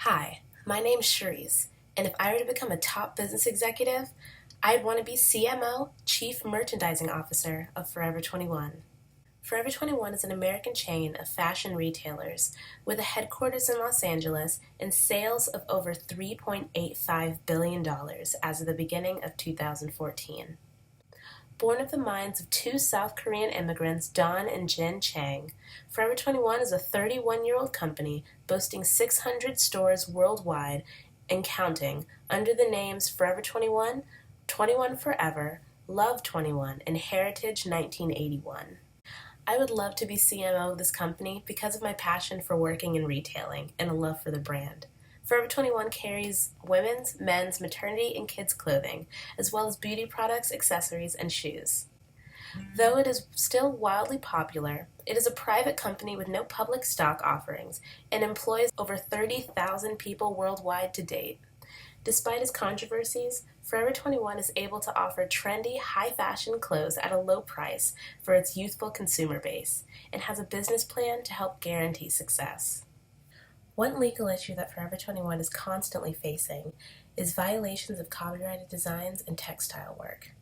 Hi, my name's Cherise, and if I were to become a top business executive, I'd want to be CMO, Chief Merchandising Officer of Forever 21. Forever 21 is an American chain of fashion retailers with a headquarters in Los Angeles and sales of over $3.85 billion as of the beginning of 2014. Born of the minds of two South Korean immigrants, Don and Jin Chang, Forever 21 is a 31-year-old company boasting 600 stores worldwide and counting under the names Forever 21, 21 Forever, Love 21, and Heritage 1981. I would love to be CMO of this company because of my passion for working in retailing and a love for the brand. Forever 21 carries women's, men's, maternity, and kids' clothing, as well as beauty products, accessories, and shoes. Though it is still wildly popular, it is a private company with no public stock offerings and employs over 30,000 people worldwide to date. Despite its controversies, Forever 21 is able to offer trendy, high-fashion clothes at a low price for its youthful consumer base and has a business plan to help guarantee success. One legal issue that Forever 21 is constantly facing is violations of copyrighted designs and textile work.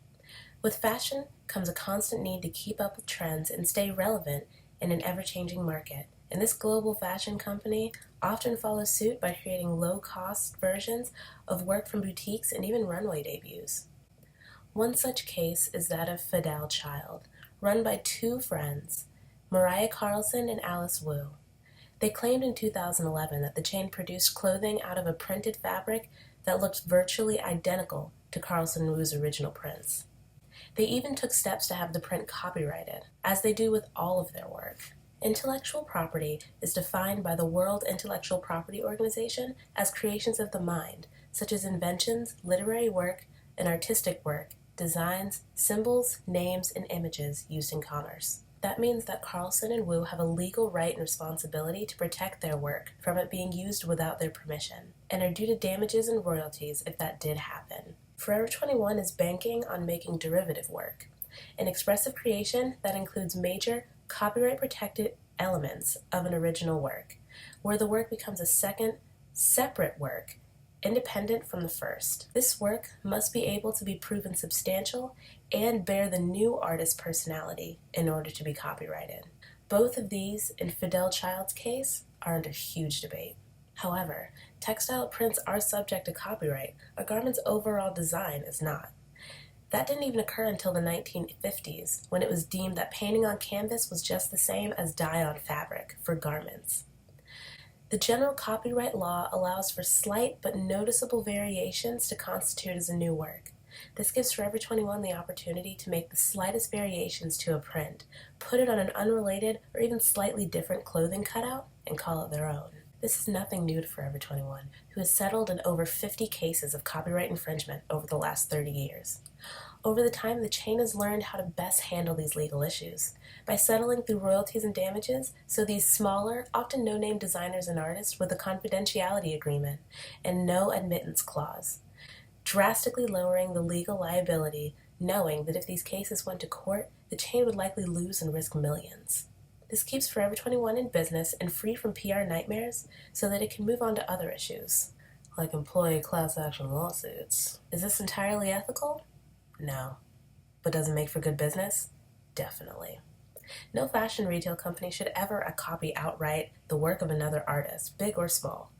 With fashion comes a constant need to keep up with trends and stay relevant in an ever-changing market, and this global fashion company often follows suit by creating low-cost versions of work from boutiques and even runway debuts. One such case is that of Fidel Child, run by two friends, Mariah Carlson and Alice Wu. They claimed in 2011 that the chain produced clothing out of a printed fabric that looked virtually identical to Carlson and Wu's original prints. They even took steps to have the print copyrighted, as they do with all of their work. Intellectual property is defined by the World Intellectual Property Organization as creations of the mind, such as inventions, literary work, and artistic work, designs, symbols, names, and images used in commerce. That means that Carlson and Wu have a legal right and responsibility to protect their work from it being used without their permission, and are due to damages and royalties if that did happen. Forever 21 is banking on making derivative work, an expressive creation that includes major copyright-protected elements of an original work, where the work becomes a second, separate work, independent from the first. This work must be able to be proven substantial and bear the new artist's personality in order to be copyrighted. Both of these, in Fidel Child's case, are under huge debate. However, textile prints are subject to copyright. A garment's overall design is not. That didn't even occur until the 1950s, when it was deemed that painting on canvas was just the same as dye on fabric for garments. The general copyright law allows for slight but noticeable variations to constitute as a new work. This gives Forever 21 the opportunity to make the slightest variations to a print, put it on an unrelated or even slightly different clothing cutout, and call it their own. This is nothing new to Forever 21, who has settled in over 50 cases of copyright infringement over the last 30 years. Over the time, the chain has learned how to best handle these legal issues by settling through royalties and damages, so these smaller, often no-name designers and artists with a confidentiality agreement and no admittance clause, drastically lowering the legal liability, knowing that if these cases went to court, the chain would likely lose and risk millions. This keeps Forever 21 in business and free from PR nightmares so that it can move on to other issues, like employee class action lawsuits. Is this entirely ethical? No. But does it make for good business? Definitely. No fashion retail company should ever copy outright the work of another artist, big or small.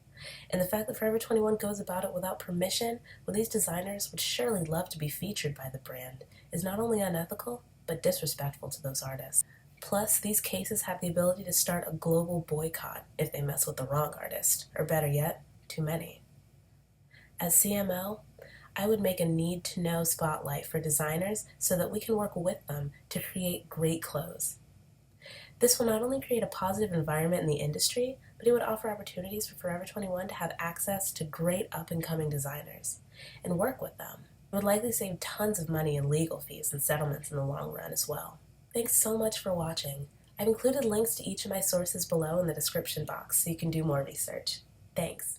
And the fact that Forever 21 goes about it without permission, when these designers would surely love to be featured by the brand, is not only unethical, but disrespectful to those artists. Plus, these cases have the ability to start a global boycott if they mess with the wrong artist, or better yet, too many. As CMO, I would make a need-to-know spotlight for designers so that we can work with them to create great clothes. This will not only create a positive environment in the industry, but it would offer opportunities for Forever 21 to have access to great up-and-coming designers and work with them. It would likely save tons of money in legal fees and settlements in the long run as well. Thanks so much for watching. I've included links to each of my sources below in the description box so you can do more research. Thanks.